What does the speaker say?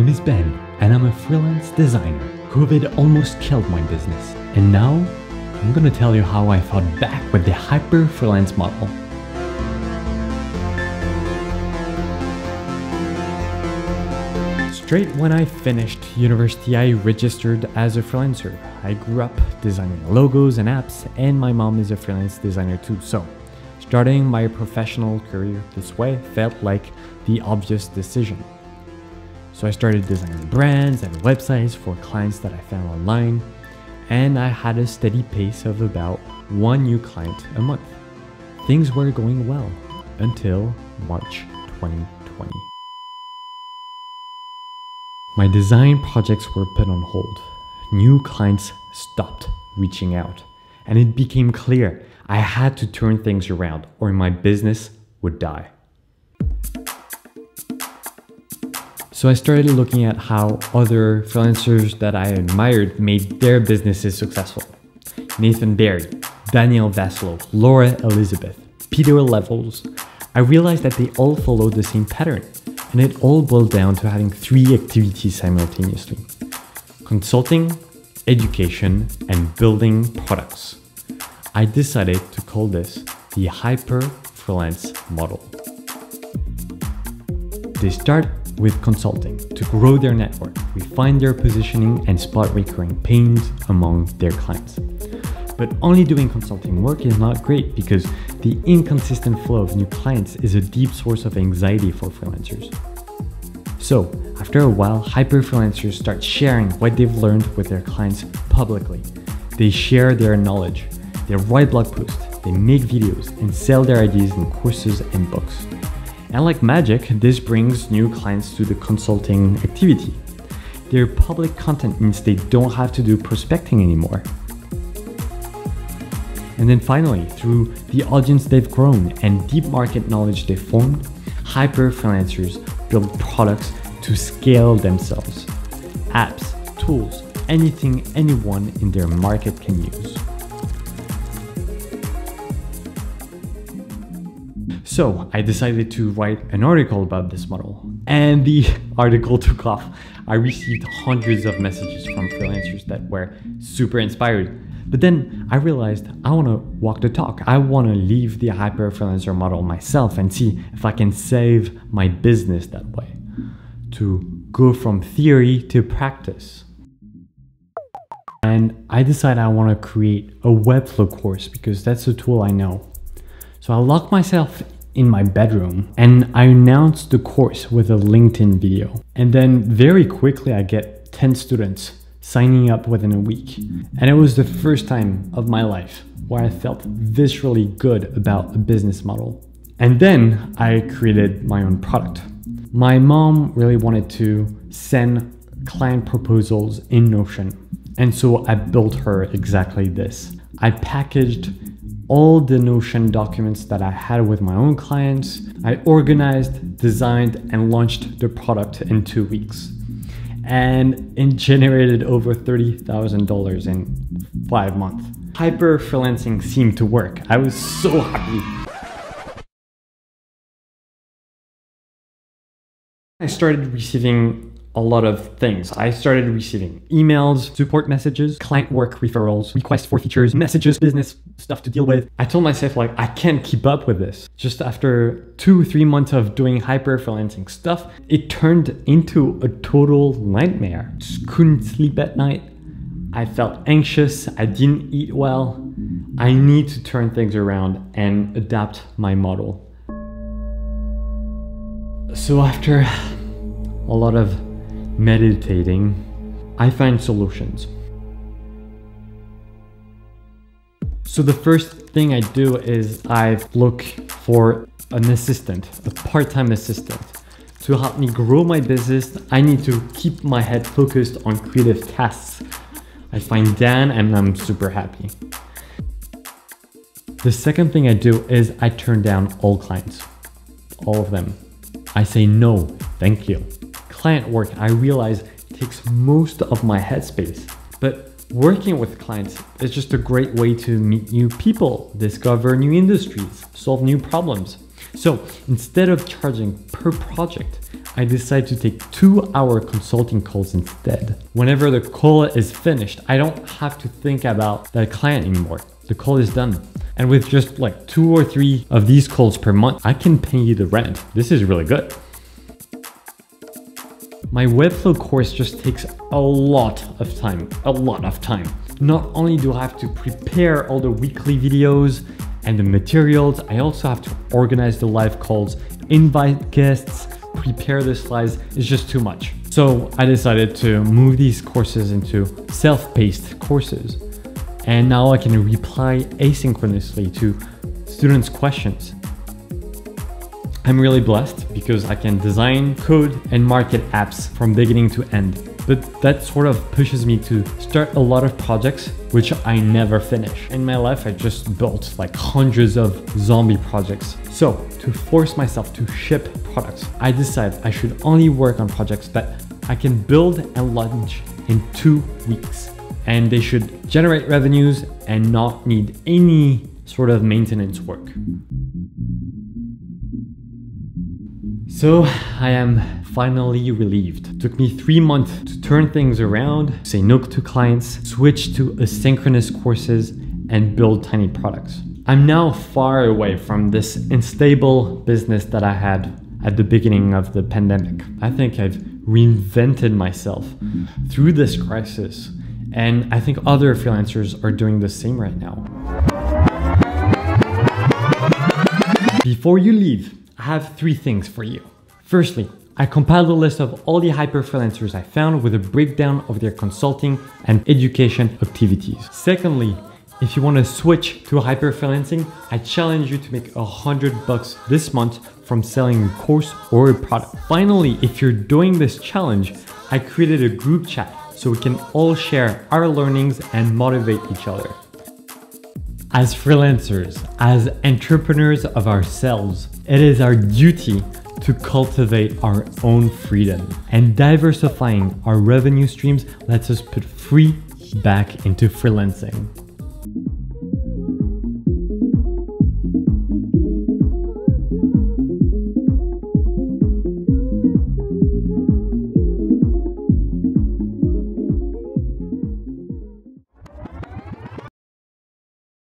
is Ben, and I'm a freelance designer. COVID almost killed my business, and now I'm gonna tell you how I fought back with the hyper freelance model. Straight when I finished university, I registered as a freelancer. I grew up designing logos and apps, and my mom is a freelance designer too, so starting my professional career this way felt like the obvious decision. So I started designing brands and websites for clients that I found online, and I had a steady pace of about one new client a month. Things were going well until March 2020. My design projects were put on hold. New clients stopped reaching out, and it became clear I had to turn things around or my business would die. So I started looking at how other freelancers that I admired made their businesses successful. Nathan Barry, Daniel Vassallo, Laura Elizabeth, Peter Levels. I realized that they all followed the same pattern, and it all boiled down to having three activities simultaneously: consulting, education, and building products. I decided to call this the hyper freelance model. They start with consulting to grow their network, refine their positioning, and spot recurring pains among their clients. But only doing consulting work is not great because the inconsistent flow of new clients is a deep source of anxiety for freelancers. So after a while, hyper freelancers start sharing what they've learned with their clients publicly. They share their knowledge, they write blog posts, they make videos, and sell their ideas in courses and books. And like magic, this brings new clients to the consulting activity. Their public content means they don't have to do prospecting anymore. And then finally, through the audience they've grown and deep market knowledge they've formed, hyper freelancers build products to scale themselves. Apps, tools, anything anyone in their market can use. So I decided to write an article about this model, and the article took off. I received hundreds of messages from freelancers that were super inspired. But then I realized I want to walk the talk. I want to leave the hyper freelancer model myself and see if I can save my business that way, to go from theory to practice. And I decided I want to create a Webflow course because that's a tool I know. So I locked myself in my bedroom and I announced the course with a LinkedIn video. And then very quickly I get 10 students signing up within a week. And it was the first time of my life where I felt viscerally good about a business model. And then I created my own product. My mom really wanted to send client proposals in Notion. And so I built her exactly this. I packaged all the Notion documents that I had with my own clients. I organized, designed, and launched the product in 2 weeks. And it generated over $30,000 in 5 months. Hyper freelancing seemed to work. I was so happy. I started receiving a lot of things. I started receiving emails, support messages, client work referrals, requests for features, messages, business stuff to deal with. I told myself like, I can't keep up with this. Just after 2-3 months of doing hyper freelancing stuff, it turned into a total nightmare. Just couldn't sleep at night. I felt anxious. I didn't eat well. I need to turn things around and adapt my model. So after a lot of meditating, I find solutions. So the first thing I do is I look for an assistant, a part-time assistant. To help me grow my business, I need to keep my head focused on creative tasks. I find Dan and I'm super happy. The second thing I do is I turn down all clients, all of them. I say no, thank you. Client work, I realize, takes most of my headspace, but working with clients is just a great way to meet new people, discover new industries, solve new problems. So instead of charging per project, I decide to take 2-hour consulting calls instead. Whenever the call is finished, I don't have to think about that client anymore. The call is done. And with just like 2 or 3 of these calls per month, I can pay you the rent. This is really good. My Webflow course just takes a lot of time. Not only do I have to prepare all the weekly videos and the materials, I also have to organize the live calls, invite guests, prepare the slides. It's just too much. So I decided to move these courses into self-paced courses. And now I can reply asynchronously to students' questions. I'm really blessed because I can design, code, and market apps from beginning to end. But that sort of pushes me to start a lot of projects which I never finish. In my life, I just built like hundreds of zombie projects. So to force myself to ship products, I decided I should only work on projects that I can build and launch in 2 weeks. And they should generate revenues and not need any sort of maintenance work. So I am finally relieved. It took me 3 months to turn things around, say no to clients, switch to asynchronous courses, and build tiny products. I'm now far away from this unstable business that I had at the beginning of the pandemic. I think I've reinvented myself through this crisis, and I think other freelancers are doing the same right now. Before you leave, I have 3 things for you. Firstly, I compiled a list of all the hyper freelancers I found with a breakdown of their consulting and education activities. Secondly, if you want to switch to hyper freelancing, I challenge you to make $100 this month from selling a course or a product. Finally, if you're doing this challenge, I created a group chat so we can all share our learnings and motivate each other. As freelancers, as entrepreneurs of ourselves, it is our duty to cultivate our own freedom, and diversifying our revenue streams lets us put free back into freelancing.